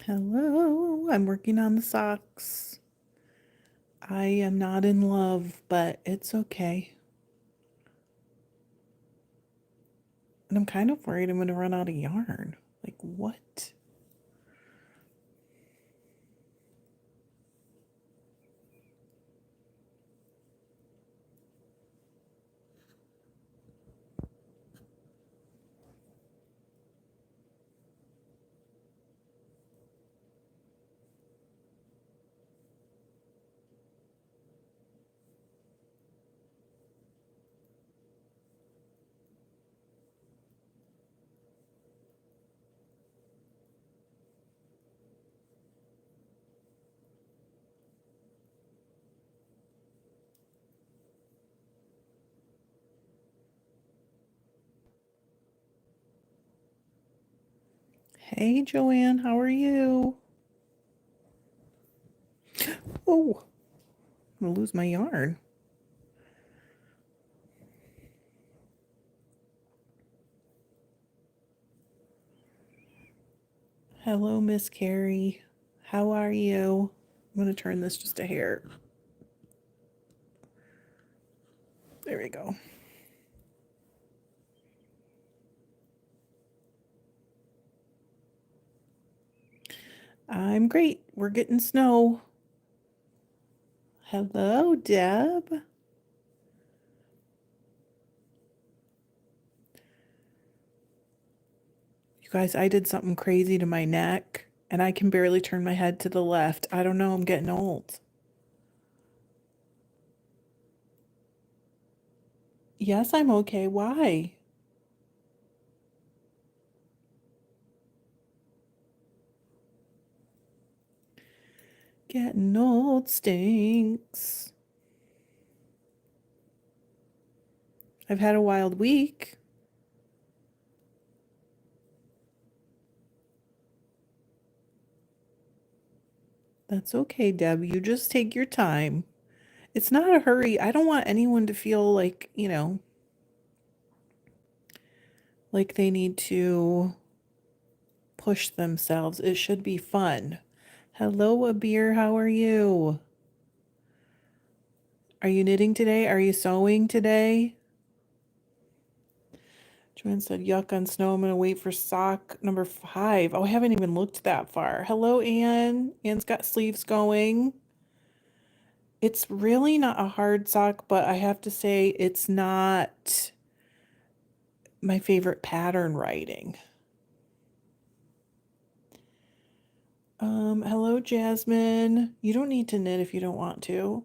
Hello, I'm working on the socks. I am not in love, but it's okay. And I'm kind of worried I'm going to run out of yarn. Like, what? Hey, Joanne, how are you? Oh, I'm going to lose my yarn. Hello, Miss Carrie. How are you? I'm going to turn this just a hair. There we go. I'm great. We're getting snow. Hello, Deb. You guys, I did something crazy to my neck, and I can barely turn my head to the left. I don't know, I'm getting old. Yes, I'm okay. Why? Getting old stinks. I've had a wild week. That's okay, Deb. You just take your time. It's not a hurry. I don't want anyone to feel like, like they need to push themselves. It should be fun. Hello, Abir. How are you? Are you knitting today? Are you sewing today? Joanne said, yuck on snow. I'm going to wait for sock number 5. Oh, I haven't even looked that far. Hello, Anne. Anne's got sleeves going. It's really not a hard sock, but I have to say it's not my favorite pattern writing. Hello, Jasmine. You don't need to knit if you don't want to.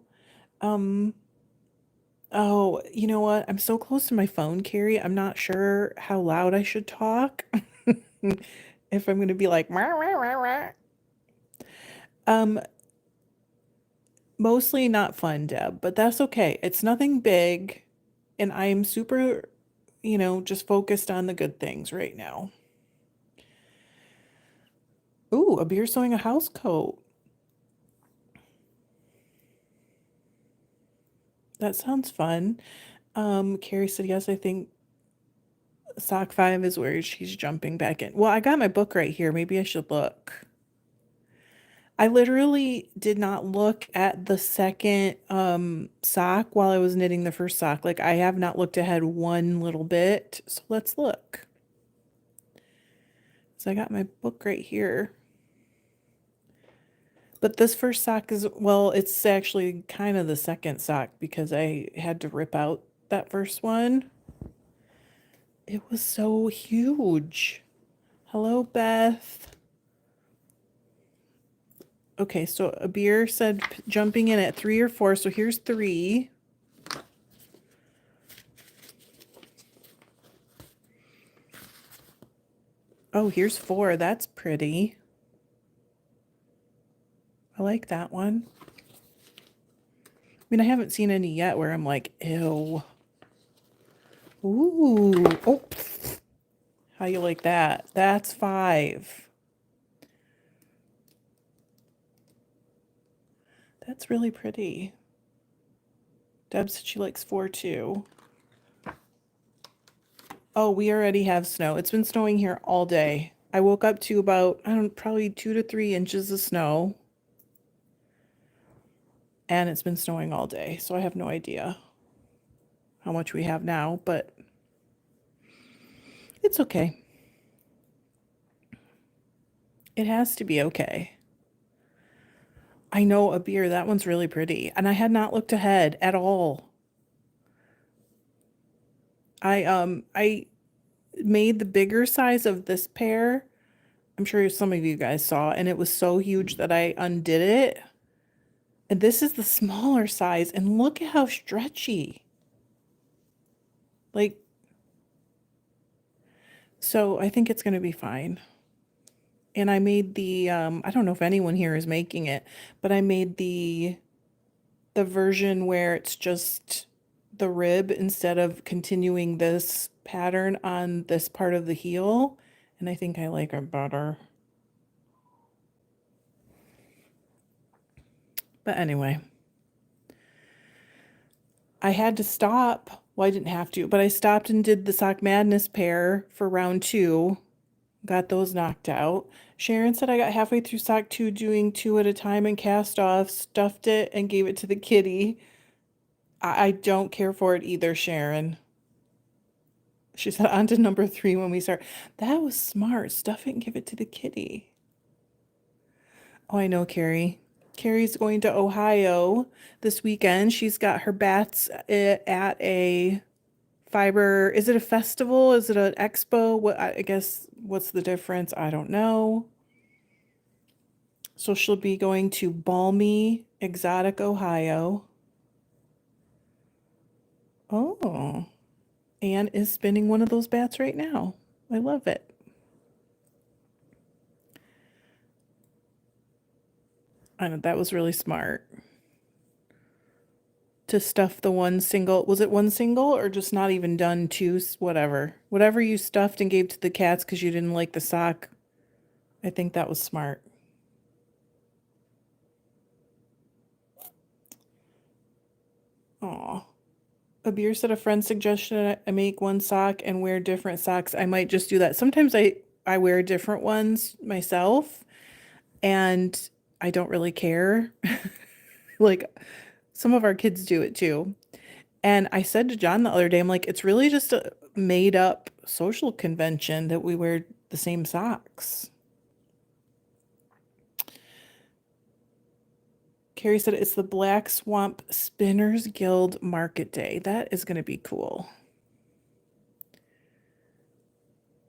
Um, oh, you know what? I'm so close to my phone, Carrie. I'm not sure how loud I should talk. If I'm going to be like, "Wah, wah, wah, wah." Um, Mostly not fun, Deb, but that's okay. It's nothing big, and I'm super, just focused on the good things right now. Ooh, a beer sewing a house coat. That sounds fun. Carrie said, yes, I think sock 5 is where she's jumping back in. Well, I got my book right here. Maybe I should look. I literally did not look at the second sock while I was knitting the first sock. Like I have not looked ahead one little bit. So let's look. So I got my book right here. But this first sock is, well, it's actually kind of the second sock because I had to rip out that first one. It was so huge. Hello, Beth. Okay, so Abir said jumping in at 3 or 4, so here's 3. Oh, here's 4. That's pretty. I like that one. I mean, I haven't seen any yet where I'm like, ew. Ooh. Oh. How you like that? That's 5. That's really pretty. Deb said she likes 4 too. Oh, we already have snow. It's been snowing here all day. I woke up to about, I don't probably 2 to 3 inches of snow, and it's been snowing all day. So I have no idea how much we have now, but it's okay. It has to be okay. I know a beer, that one's really pretty. And I had not looked ahead at all. I made the bigger size of this pair. I'm sure some of you guys saw, and it was so huge that I undid it. And this is the smaller size, and look at how stretchy. Like, so I think it's gonna be fine. And I made the I don't know if anyone here is making it, but I made the version where it's just the rib instead of continuing this pattern on this part of the heel. And I think I like it better. But anyway, I had to stop. Well, I didn't have to, but I stopped and did the Sock Madness pair for round two. Got those knocked out. Sharon said I got halfway through sock two doing two at a time and cast off, stuffed it, and gave it to the kitty. I don't care for it either, Sharon. She said on to number three when we start. That was smart. Stuff it and give it to the kitty. Oh, I know, Carrie. Carrie's going to Ohio this weekend. She's got her bats at a fiber. Is it a festival? Is it an expo? What I guess what's the difference? I don't know. So she'll be going to balmy, exotic Ohio. Oh, Anne is spinning one of those bats right now. I love it. I know that was really smart to stuff the one single. Was it one single or just not even done two? Whatever. Whatever you stuffed and gave to the cats because you didn't like the sock. I think that was smart. Aw. A beer said a friend suggestion I make one sock and wear different socks. I might just do that. Sometimes I wear different ones myself and I don't really care. Like some of our kids do it too. And I said to John the other day, I'm like, it's really just a made up social convention that we wear the same socks. Carrie said it's the Black Swamp Spinners Guild Market Day. That is going to be cool.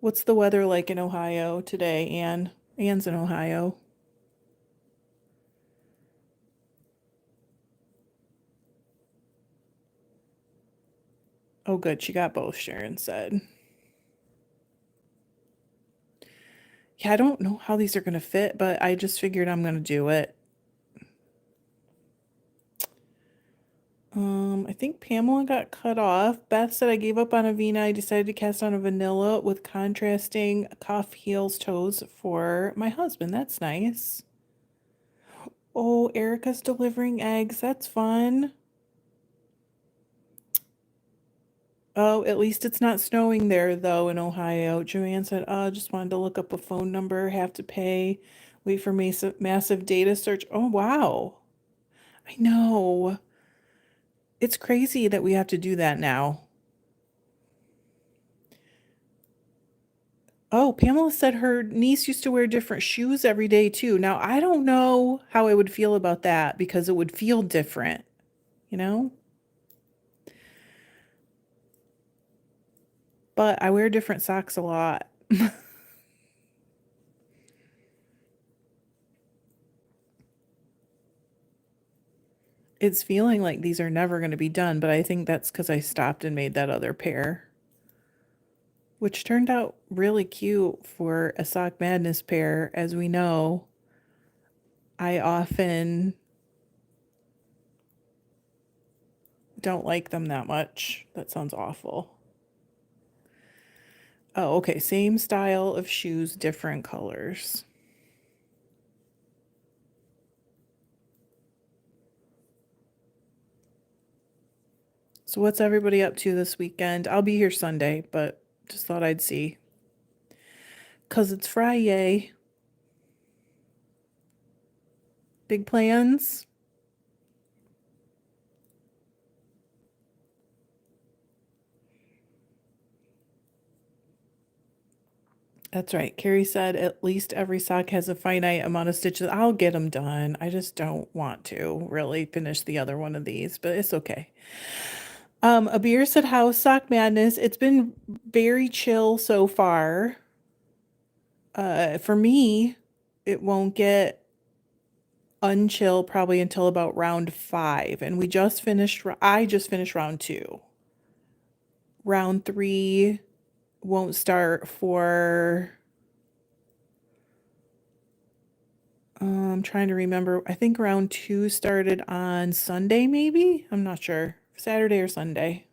What's the weather like in Ohio today, Anne? Anne's in Ohio. Oh, good. She got both, Sharon said. Yeah, I don't know how these are going to fit, but I just figured I'm going to do it. I think Pamela got cut off. Beth said I gave up on Avena. I decided to cast on a vanilla with contrasting cuff heels toes for my husband. That's nice. Oh, Erica's delivering eggs. That's fun. Oh, at least it's not snowing there though in Ohio. Joanne said, "Oh, just wanted to look up a phone number, have to pay, wait for massive data search." Oh, wow. I know. It's crazy that we have to do that now. Oh, Pamela said her niece used to wear different shoes every day too. Now, I don't know how I would feel about that because it would feel different, you know? But I wear different socks a lot. It's feeling like these are never going to be done, but I think that's because I stopped and made that other pair, which turned out really cute for a Sock Madness pair. As we know, I often don't like them that much. That sounds awful. Oh, okay. Same style of shoes, different colors. So, what's everybody up to this weekend? I'll be here Sunday, but just thought I'd see. 'Cause it's Friday. Big plans? That's right. Carrie said at least every sock has a finite amount of stitches. I'll get them done. I just don't want to really finish the other one of these, but it's okay. Abir said, "How's sock madness? It's been very chill so far. For me, it won't get unchill probably until about round 5, and I just finished round 2. Round 3 won't start for I'm trying to remember. I think round 2 started on Sunday, maybe? I'm not sure. Saturday or Sunday.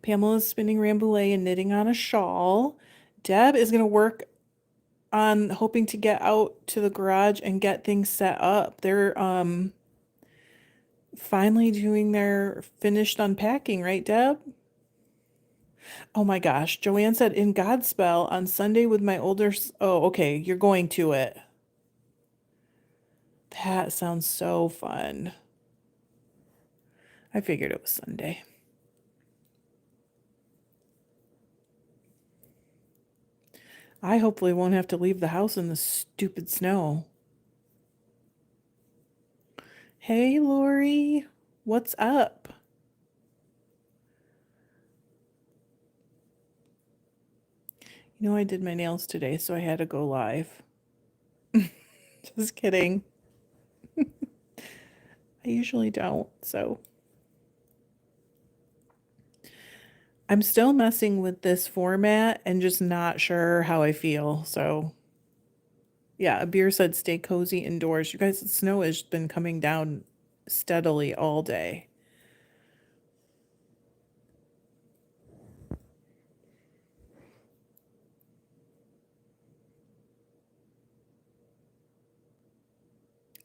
Pamela's spinning Rambouillet and knitting on a shawl. Deb is going to work on hoping to get out to the garage and get things set up. They're finally doing their finished unpacking, right, Deb? Oh my gosh. Joanne said in Godspell on Sunday with my oh, okay, you're going to it. That sounds so fun. I figured it was Sunday. I hopefully won't have to leave the house in the stupid snow. Hey, Lori, what's up? You know, I did my nails today, so I had to go live. Just kidding. I usually don't, so. I'm still messing with this format and just not sure how I feel, so. Yeah, a beer said stay cozy indoors. You guys, the snow has been coming down steadily all day.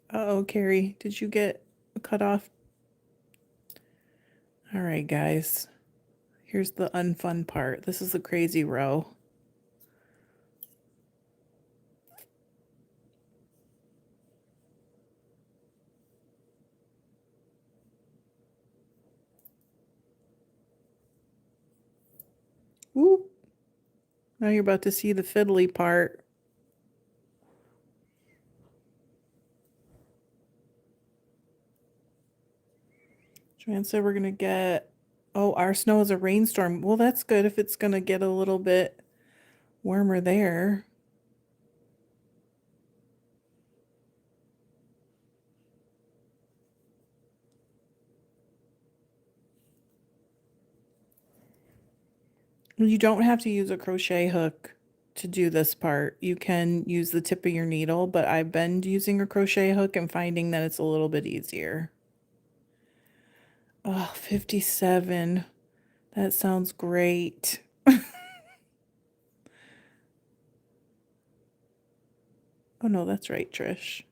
Uh-oh, Carrie, did you get cut off? All right, guys. Here's the unfun part. This is the crazy row. Whoop. Now you're about to see the fiddly part. Joanne said we're gonna get, oh, our snow is a rainstorm. Well, that's good if it's gonna get a little bit warmer there. You don't have to use a crochet hook to do this part. You can use the tip of your needle, but I've been using a crochet hook and finding that it's a little bit easier. Oh, 57. That sounds great. Oh no, that's right, Trish.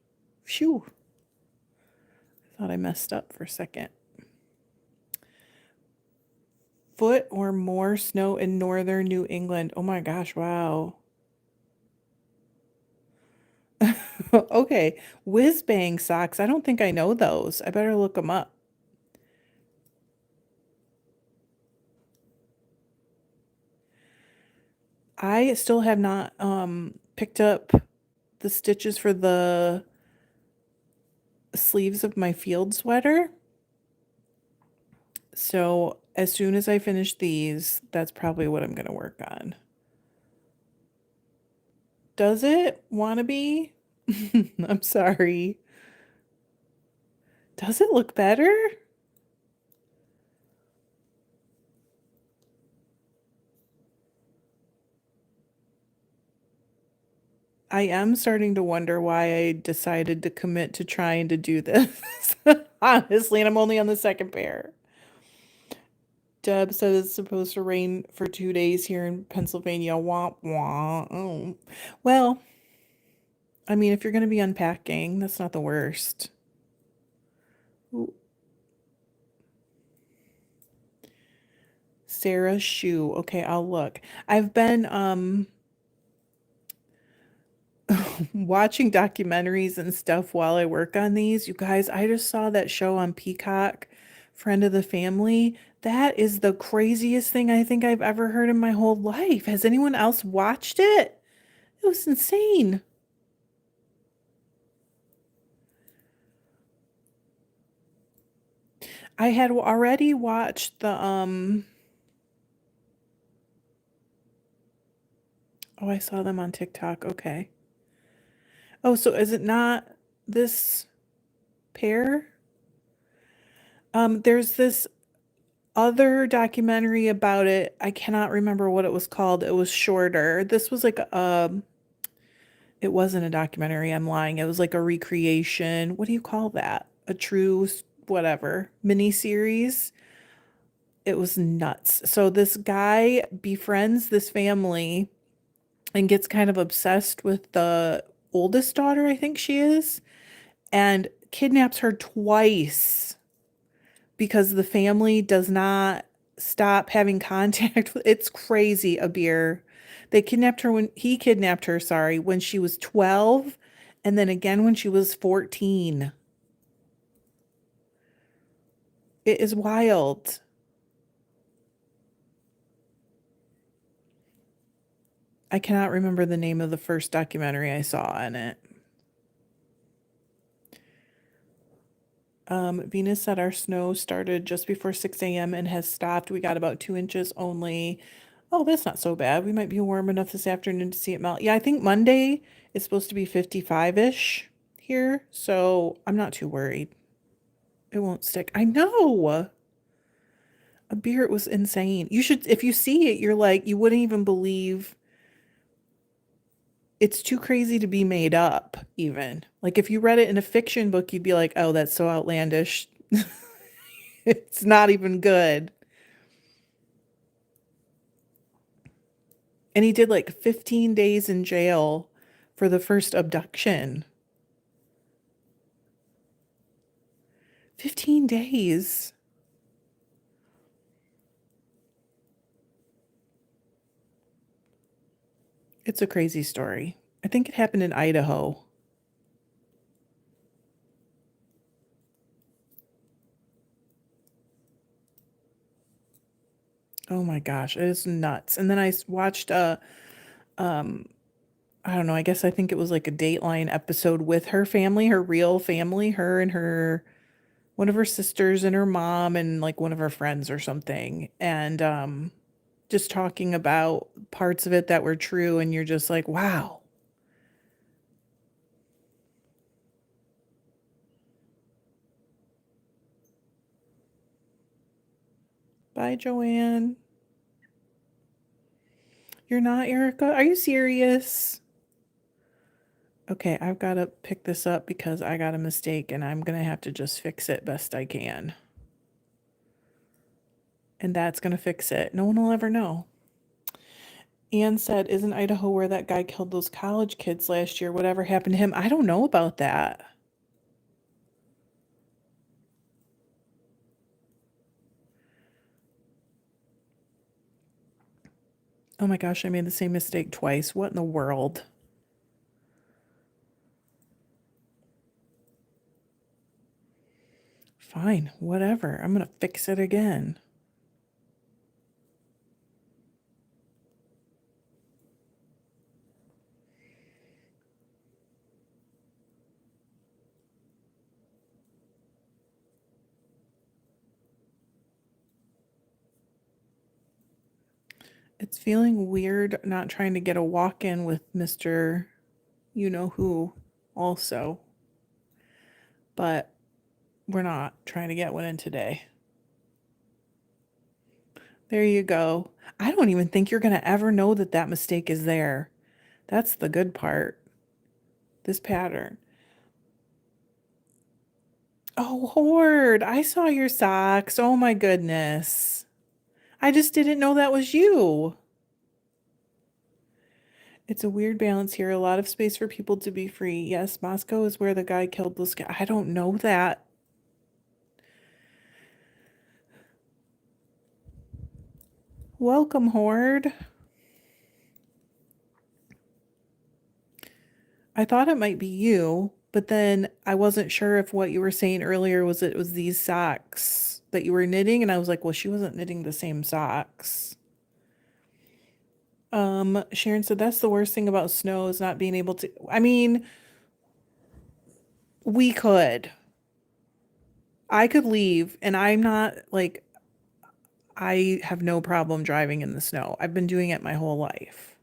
Phew. I thought I messed up for a second. Foot or more snow in northern New England. Oh my gosh, wow. Okay, whiz bang socks. I don't think I know those. I better look them up. I still have not picked up the stitches for the sleeves of my field sweater. So as soon as I finish these, that's probably what I'm gonna work on. Does it wanna be? I'm sorry. Does it look better? I am starting to wonder why I decided to commit to trying to do this. Honestly, and I'm only on the second pair. Deb said it's supposed to rain for 2 days here in Pennsylvania. Wah wah. Oh. Well, I mean, if you're going to be unpacking, that's not the worst. Ooh. Sarah's shoe. Okay, I'll look. I've been watching documentaries and stuff while I work on these. You guys, I just saw that show on Peacock, Friend of the Family. That is the craziest thing I think I've ever heard in my whole life. Has anyone else watched it? It was insane. I had already watched the oh, I saw them on TikTok. Okay. Oh, so is it not this pair? There's this other documentary about it. I cannot remember what it was called. It was shorter. This was like it wasn't a documentary. I'm lying. It was like a recreation. What do you call that? A true whatever mini series. It was nuts. So this guy befriends this family and gets kind of obsessed with the oldest daughter, I think she is, and kidnaps her twice because the family does not stop having contact with it's crazy, a beer. They kidnapped her when he kidnapped her, sorry, when she was 12 and then again when she was 14. It is wild. I cannot remember the name of the first documentary I saw on it. Venus said our snow started just before 6 a.m. and has stopped. We got about 2 inches only. Oh, that's not so bad. We might be warm enough this afternoon to see it melt. Yeah, I think Monday is supposed to be 55-ish here, so I'm not too worried. It won't stick. I know. A beer, it was insane. You should, if you see it, you're like, you wouldn't even believe it's too crazy to be made up, even. Like if you read it in a fiction book, you'd be like, oh, that's so outlandish. It's not even good. And he did like 15 days in jail for the first abduction. 15 days. It's a crazy story. I think it happened in Idaho. Oh my gosh, it is nuts. And then watched um I don't know, I guess I think it was like a Dateline episode with her family, her real family, her and her one of her sisters and her mom and like one of her friends or something. And just talking about parts of it that were true and you're just like, wow. Bye, Joanne. You're not Erica? Are you serious? Okay, I've got to pick this up because I got a mistake and I'm going to have to just fix it best I can. And that's going to fix it. No one will ever know. Anne said, isn't Idaho where that guy killed those college kids last year? Whatever happened to him? I don't know about that. Oh my gosh, I made the same mistake twice. What in the world? Fine, whatever. I'm going to fix it again. It's feeling weird not trying to get a walk in with Mr. You know who also, but we're not trying to get one in today. There you go. I don't even think you're going to ever know that that mistake is there. That's the good part. This pattern. Oh, Horde, I saw your socks. Oh my goodness. I just didn't know that was you. It's a weird balance here. A lot of space for people to be free. Yes, Moscow is where the guy killed those guys. I don't know that. Welcome, Horde. I thought it might be you, but then I wasn't sure if what you were saying earlier was it was these socks that you were knitting, and I was like, well, she wasn't knitting the same socks. Sharon said that's the worst thing about snow is not being able to. I mean, we could. I could leave, and I'm not like I have no problem driving in the snow. I've been doing it my whole life.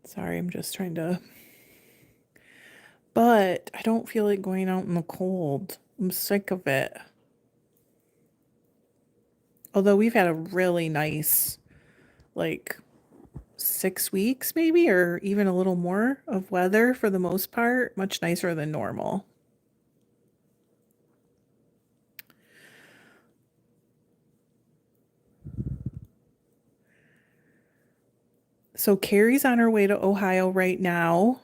Sorry, I'm just trying to. But I don't feel like going out in the cold. I'm sick of it. Although we've had a really nice, like, 6 weeks maybe, or even a little more of weather for the most part, much nicer than normal. So Carrie's on her way to Ohio right now,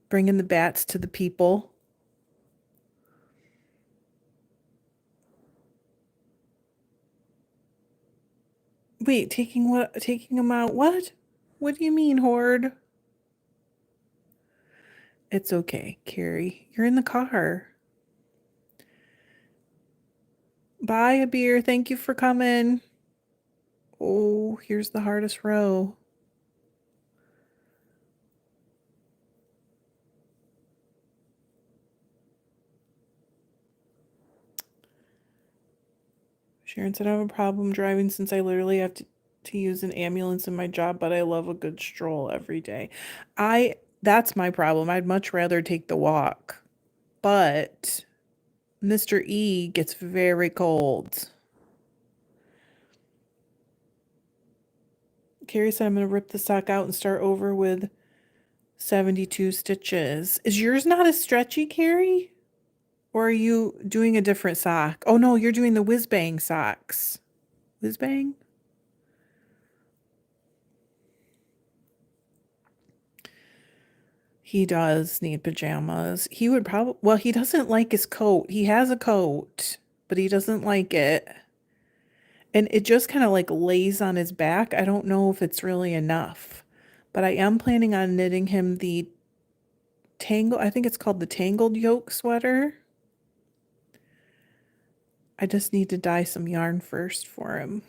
bringing the bats to the people. Wait, taking what? Taking them out? What? What do you mean, Horde? It's okay, Carrie. You're in the car. Bye, a beer. Thank you for coming. Oh, here's the hardest row. Sharon said, I have a problem driving since I literally have to use an ambulance in my job, but I love a good stroll every day. That's my problem. I'd much rather take the walk. But Mr. E gets very cold. Carrie said, I'm going to rip the sock out and start over with 72 stitches. Is yours not as stretchy, Carrie? Or are you doing a different sock? Oh no, you're doing the whiz bang socks. Whiz bang? He does need pajamas. He would probably, well, he doesn't like his coat. He has a coat, but he doesn't like it. And it just kind of like lays on his back. I don't know if it's really enough. But I am planning on knitting him the I think it's called the tangled yoke sweater. I just need to dye some yarn first for him.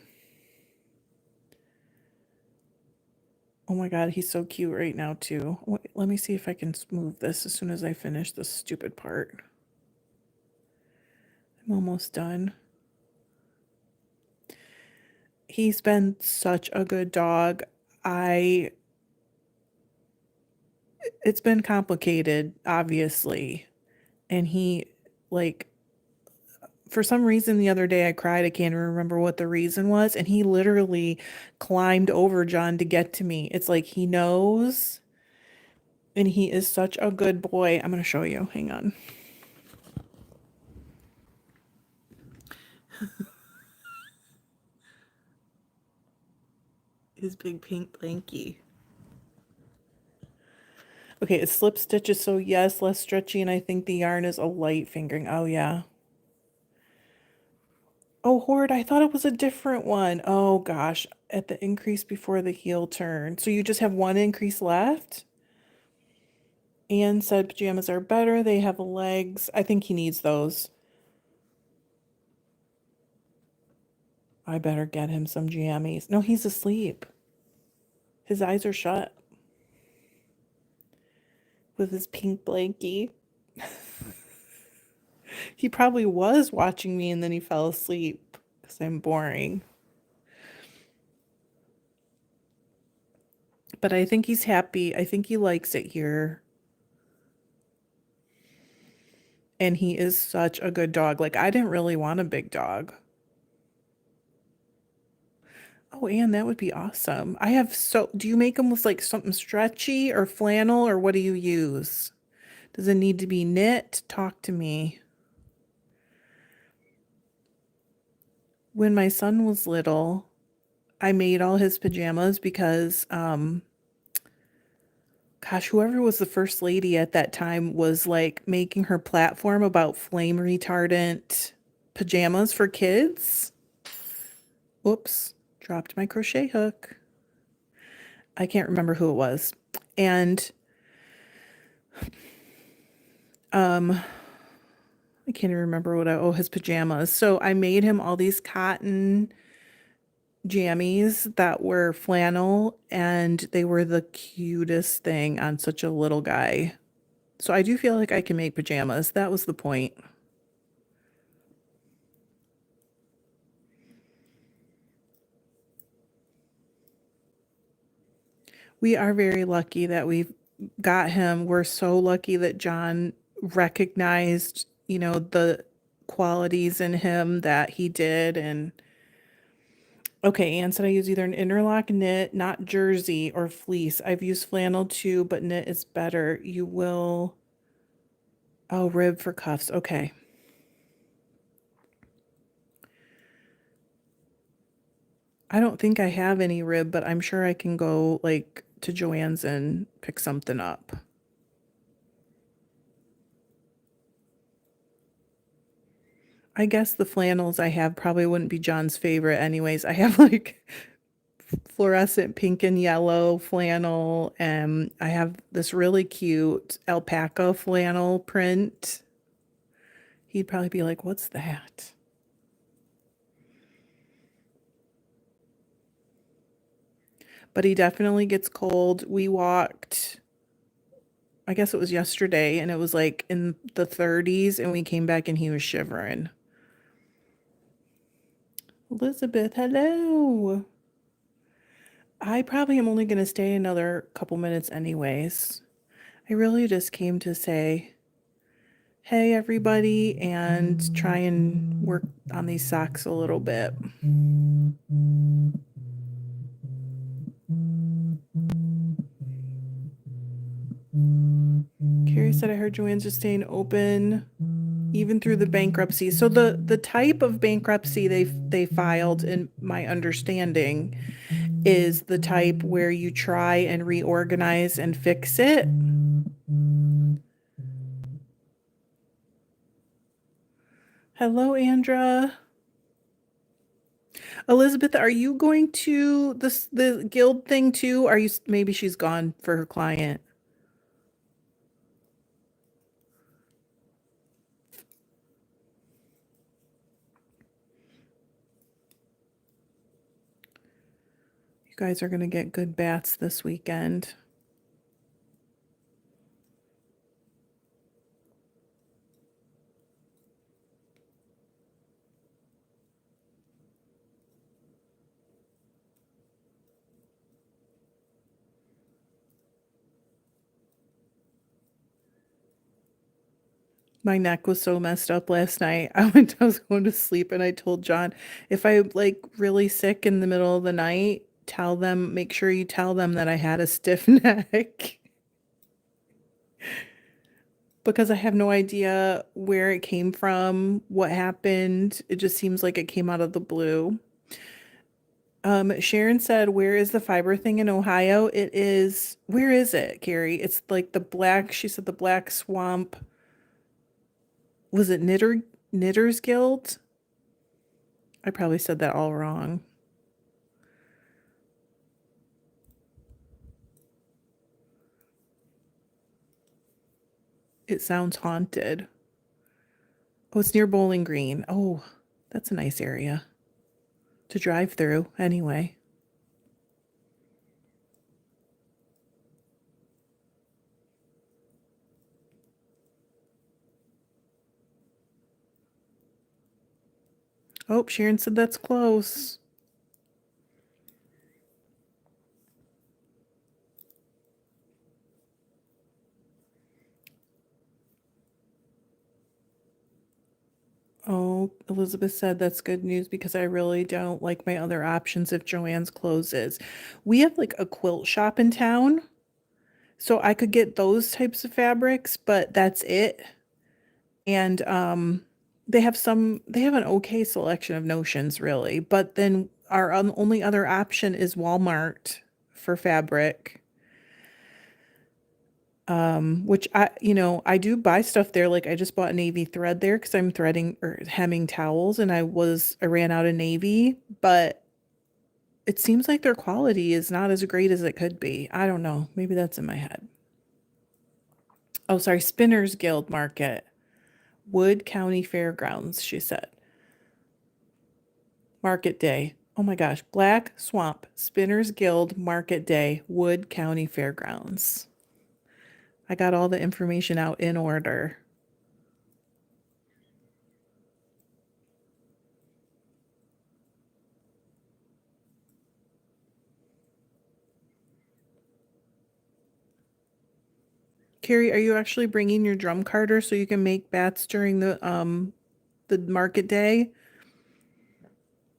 Oh my God, he's so cute right now too. Wait, let me see if I can move this as soon as I finish this stupid part. I'm almost done. He's been such a good dog. I it's been complicated, obviously. And he like for some reason the other day I cried. I can't remember what the reason was, and he literally climbed over John to get to me. It's like he knows, and he is such a good boy. I'm going to show you. Hang on. His big pink blankie. Okay, it's slip stitches, so yes, less stretchy, and I think the yarn is a light fingering. Oh, yeah. Oh, Horde, I thought it was a different one. Oh, gosh. At the increase before the heel turn. So you just have one increase left? Anne said pajamas are better. They have legs. I think he needs those. I better get him some jammies. No, he's asleep. His eyes are shut with his pink blankie. He probably was watching me and then he fell asleep because I'm boring. But I think he's happy. I think he likes it here. And he is such a good dog. Like, I didn't really want a big dog. Oh, Anne, that would be awesome. Do you make them with like something stretchy or flannel or what do you use? Does it need to be knit? Talk to me. When my son was little, I made all his pajamas because, gosh, whoever was the first lady at that time was like making her platform about flame retardant pajamas for kids. Whoops, dropped my crochet hook. I can't remember who it was. And um I can't even remember what his pajamas. So I made him all these cotton jammies that were flannel and they were the cutest thing on such a little guy. So I do feel like I can make pajamas. That was the point. We are very lucky that we've got him. We're so lucky that John recognized, the qualities in him that he did. And okay, Anne said I use either an interlock knit, not jersey, or fleece. I've used flannel too, but knit is better. You will, oh, rib for cuffs. Okay. I don't think I have any rib, but I'm sure I can go like to Joann's and pick something up. I guess the flannels I have probably wouldn't be John's favorite anyways. I have like fluorescent pink and yellow flannel, and I have this really cute alpaca flannel print. He'd probably be like, "What's that?" But he definitely gets cold. We walked, I guess it was yesterday, and it was like in the 30s, and we came back and he was shivering. Elizabeth, hello. I probably am only going to stay another couple minutes anyways. I really just came to say, hey, everybody, and try and work on these socks a little bit. Carrie said, I heard Joanne's just staying open even through the bankruptcy. So the type of bankruptcy they filed, in my understanding, is the type where you try and reorganize and fix it. Hello, Andra. Elizabeth, are you going to the guild thing too? Are you, maybe she's gone for her client? You guys are going to get good baths this weekend. My neck was so messed up last night. I was going to sleep and I told John, if I'm like really sick in the middle of the night, make sure you tell them that I had a stiff neck because I have no idea where it came from, what happened. It just seems like it came out of the blue. Sharon said, where is the fiber thing in Ohio? It is, where is it, Carrie? It's like she said the Black Swamp. Was it Knitters Guild? I probably said that all wrong. It sounds haunted. Oh, it's near Bowling Green. Oh, that's a nice area to drive through anyway. Oh, Sharon said that's close. Oh, Elizabeth said that's good news because I really don't like my other options if Joann's closes. We have like a quilt shop in town, so I could get those types of fabrics, but that's it. And they have an okay selection of notions really, but then our only other option is Walmart for fabric. Which I do buy stuff there. Like I just bought navy thread there because I'm threading or hemming towels and I ran out of navy, but it seems like their quality is not as great as it could be. I don't know. Maybe that's in my head. Oh, sorry, Spinners Guild Market, Wood County Fairgrounds, she said. Market Day. Oh my gosh, Black Swamp, Spinners Guild Market Day, Wood County Fairgrounds. I got all the information out in order. Carrie, are you actually bringing your drum carder so you can make bats during the market day?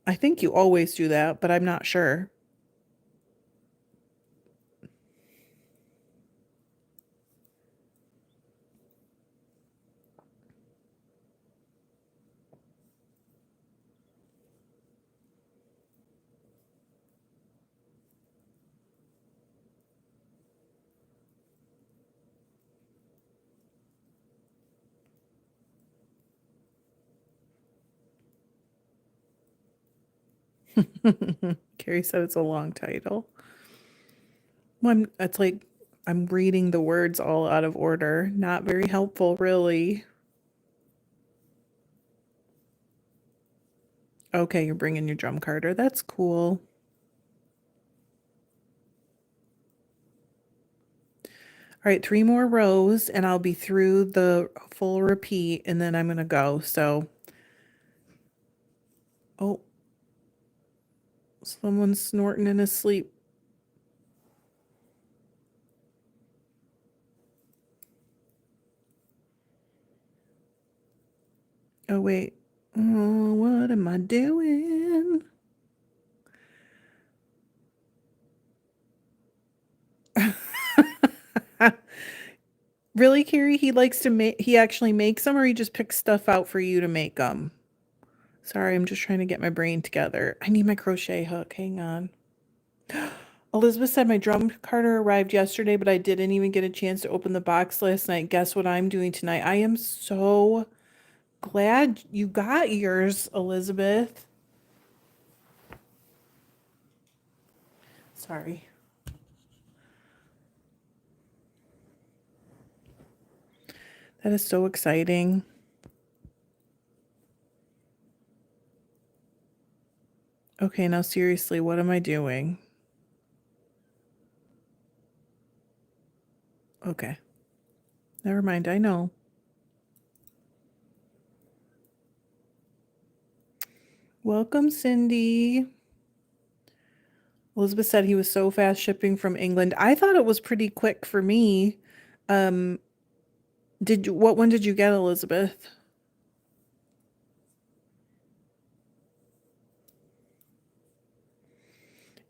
I think you always do that, but I'm not sure. Carrie said it's a long title. It's like I'm reading the words all out of order. Not very helpful, really. Okay, you're bringing your drum carder. That's cool. All right, 3 more rows and I'll be through the full repeat and then I'm going to go. So, oh, someone's snorting in his sleep. Oh, wait. Oh, what am I doing? Really, Carrie? He actually makes them or he just picks stuff out for you to make them? Sorry, I'm just trying to get my brain together. I need my crochet hook. Hang on. Elizabeth said my drum carder arrived yesterday, but I didn't even get a chance to open the box last night. Guess what I'm doing tonight? I am so glad you got yours, Elizabeth. Sorry. That is so exciting. Okay, now seriously, what am I doing? Okay. Never mind, I know. Welcome, Cindy. Elizabeth said he was so fast shipping from England. I thought it was pretty quick for me. Um, what one did you get, Elizabeth?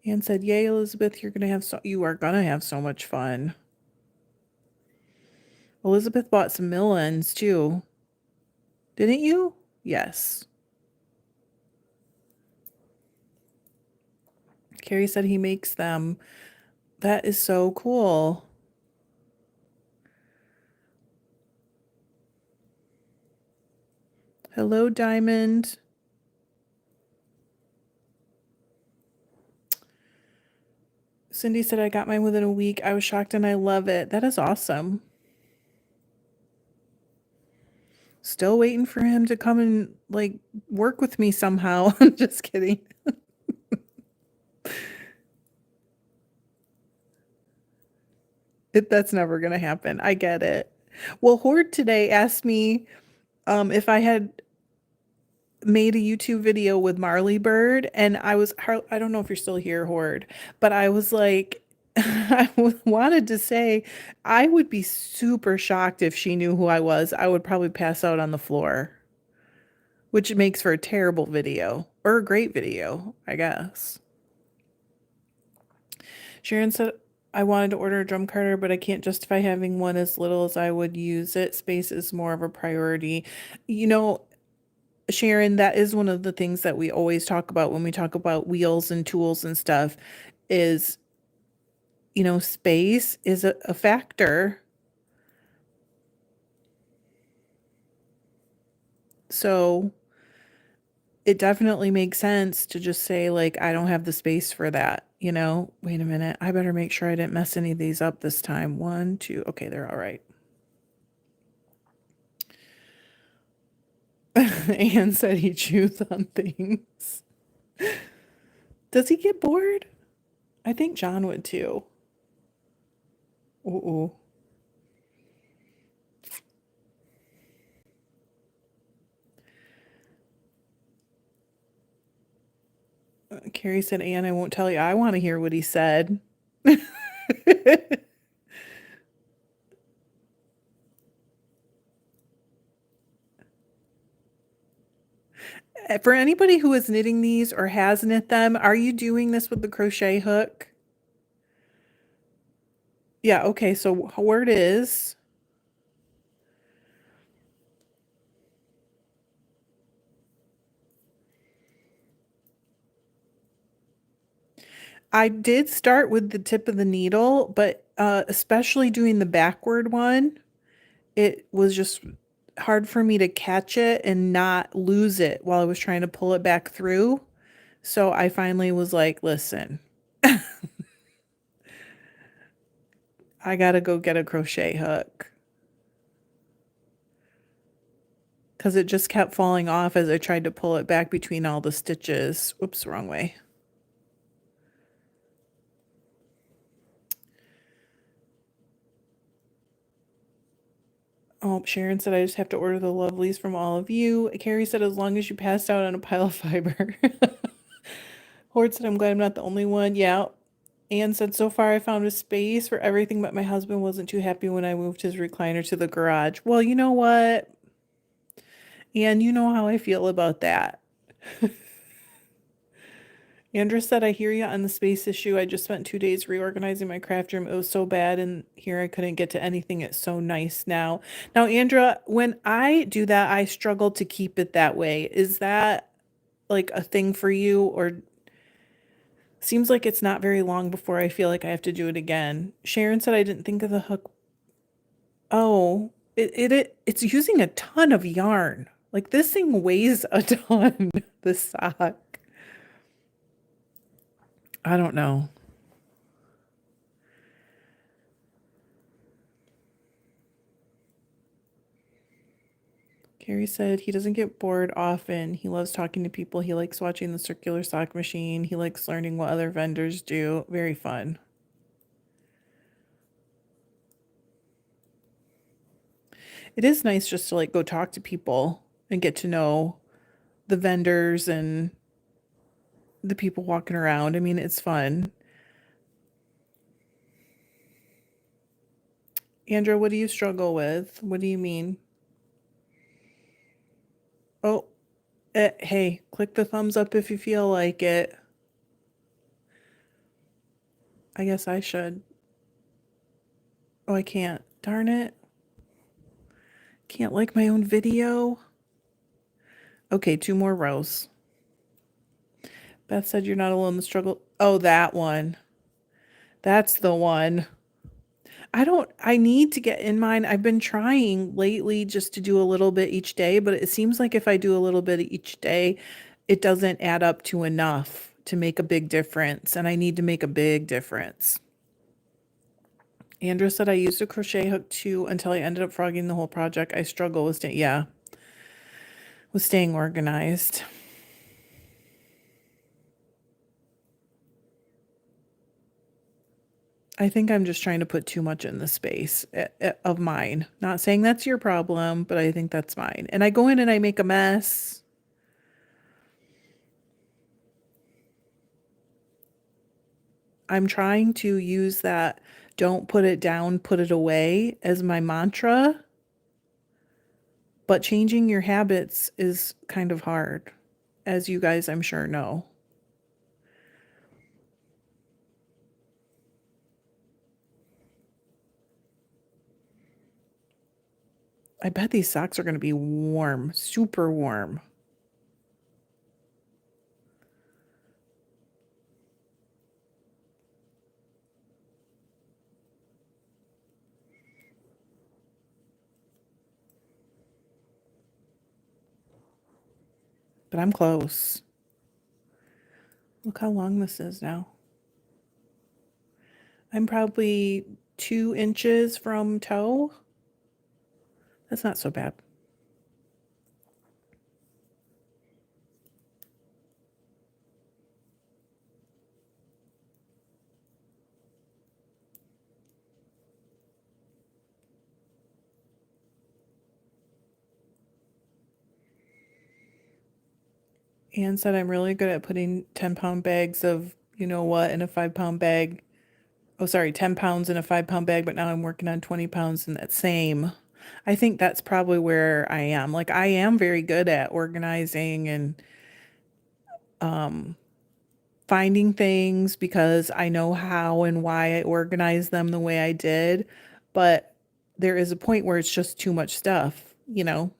Anne said, "Yay, Elizabeth, you are gonna have so much fun." Elizabeth bought some Millens too. Didn't you? Yes. Carrie said he makes them. That is so cool. Hello, Diamond. Cindy said I got mine within a week. I was shocked and I love it. That is awesome. Still waiting for him to come and like work with me somehow. I'm just kidding. That's never gonna happen. I get it. Well, Horde today asked me if I had made a YouTube video with Marley Bird, and I don't know if you're still here, Horde, but I was like, wanted to say I would be super shocked if she knew who I was. I would probably pass out on the floor, which makes for a terrible video or a great video, I guess. Sharon said, I wanted to order a drum carder, but I can't justify having one as little as I would use it. Space is more of a priority. You know, Sharon, that is one of the things that we always talk about when we talk about wheels and tools and stuff is, space is a factor. So it definitely makes sense to just say, like, I don't have the space for that, you know? Wait a minute. I better make sure I didn't mess any of these up this time. One, two. Okay, they're all right. Anne said he chews on things. Does he get bored? I think John would too. Ooh. Carrie said, Anne, I won't tell you. I want to hear what he said. For anybody who is knitting these or has knit them, are you doing this with the crochet hook? Yeah, okay, so where it is, I did start with the tip of the needle, but especially doing the backward one, it was just hard for me to catch it and not lose it while I was trying to pull it back through. So I finally was like, listen, I gotta go get a crochet hook because it just kept falling off as I tried to pull it back between all the stitches. Oops, wrong way. Oh, Sharon said I just have to order the lovelies from all of you. Carrie said as long as you passed out on a pile of fiber. Horde said I'm glad I'm not the only one. Yeah. Anne said so far I found a space for everything, but my husband wasn't too happy when I moved his recliner to the garage. Well, you know what? Anne, you know how I feel about that. Andrea said, I hear you on the space issue. I just spent 2 days reorganizing my craft room. It was so bad, and here I couldn't get to anything. It's so nice now. Now, Andrea, when I do that, I struggle to keep it that way. Is that like a thing for you, or seems like it's not very long before I feel like I have to do it again? Sharon said I didn't think of the hook. Oh, it's using a ton of yarn. Like this thing weighs a ton, the sock. I don't know. Carrie said he doesn't get bored often. He loves talking to people. He likes watching the circular sock machine. He likes learning what other vendors do. Very fun. It is nice just to like go talk to people and get to know the vendors and the people walking around. I mean, it's fun. Andrea, what do you struggle with? What do you mean? Oh, hey, click the thumbs up if you feel like it. I guess I should. Oh, I can't. Darn it. Can't like my own video. Okay, 2 more rows. Beth said you're not alone in the struggle. Oh, that one. That's the one. I need to get in mine. I've been trying lately just to do a little bit each day, but it seems like if I do a little bit each day, it doesn't add up to enough to make a big difference. And I need to make a big difference. Andrew said I used a crochet hook too until I ended up frogging the whole project. I struggle with with staying organized. I think I'm just trying to put too much in the space of mine. Not saying that's your problem, but I think that's mine. And I go in and I make a mess. I'm trying to use that don't put it down, put it away as my mantra, but changing your habits is kind of hard, as you guys I'm sure know. I bet these socks are going to be warm, super warm. but I'm close. Look how long this is now. I'm probably 2 inches from toe. That's not so bad. Anne said I'm really good at putting 10-pound bags of you know what in a 5-pound bag. Oh, sorry, 10 pounds in a 5-pound bag, but now I'm working on 20 pounds in that same. I think that's probably where I am. Like, I am very good at organizing and finding things because I know how and why I organize them the way I did. But there is a point where it's just too much stuff, you know?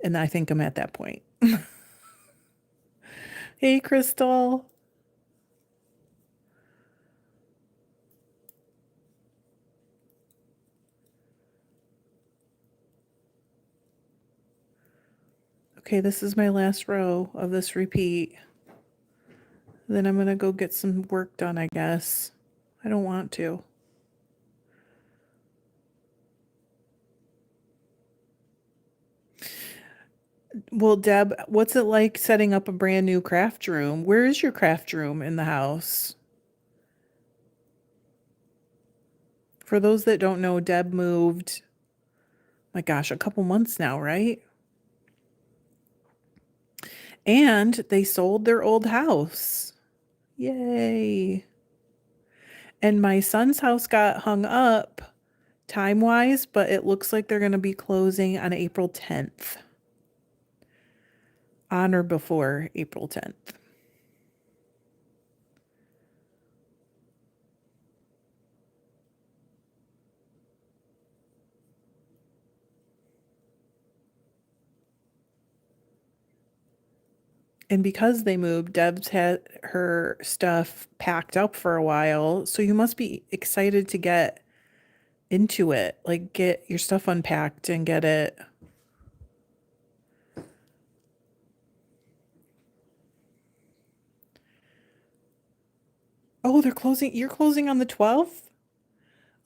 And I think I'm at that point. Hey, Crystal. Okay, this is my last row of this repeat. Then I'm gonna go get some work done, I guess. I don't want to. Well, Deb, what's it like setting up a brand new craft room? Where is your craft room in the house? For those that don't know, Deb moved, my gosh, a couple months now, right? And they sold their old house. Yay. And my son's house got hung up time wise, but it looks like they're going to be closing on April 10th. On or before April 10th. And because they moved, Deb's had her stuff packed up for a while. So you must be excited to get into it. Like, get your stuff unpacked and get it. Oh, they're closing. You're closing on the 12th?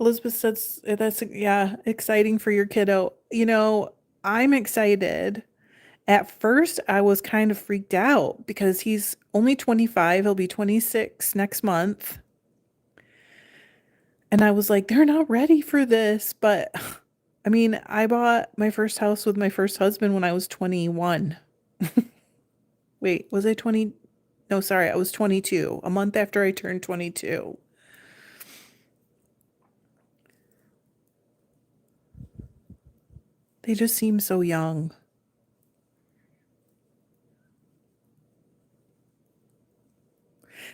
Elizabeth says that's, yeah, exciting for your kiddo. I'm excited. At first, I was kind of freaked out because he's only 25. He'll be 26 next month. And I was like, they're not ready for this. But I mean, I bought my first house with my first husband when I was 21. Wait, was I 20? No, sorry, I was 22, a month after I turned 22. They just seem so young.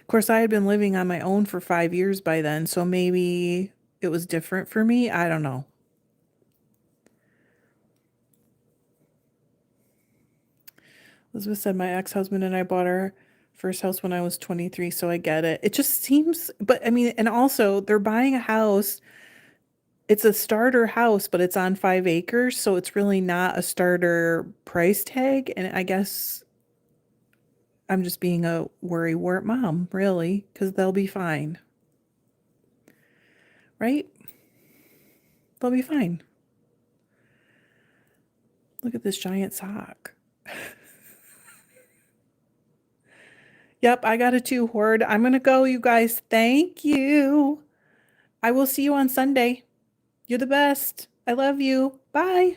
Of course, I had been living on my own for 5 years by then, so maybe it was different for me. I don't know. Elizabeth said my ex-husband and I bought our first house when I was 23, so I get it. It just seems, but I mean, and also they're buying a house. It's a starter house, but it's on 5 acres, so it's really not a starter price tag. And I guess I'm just being a worrywart mom, really, because they'll be fine, right? They'll be fine. Look at this giant sock. Yep, I got it too, Horde. I'm gonna go, you guys. Thank you. I will see you on Sunday. You're the best. I love you. Bye.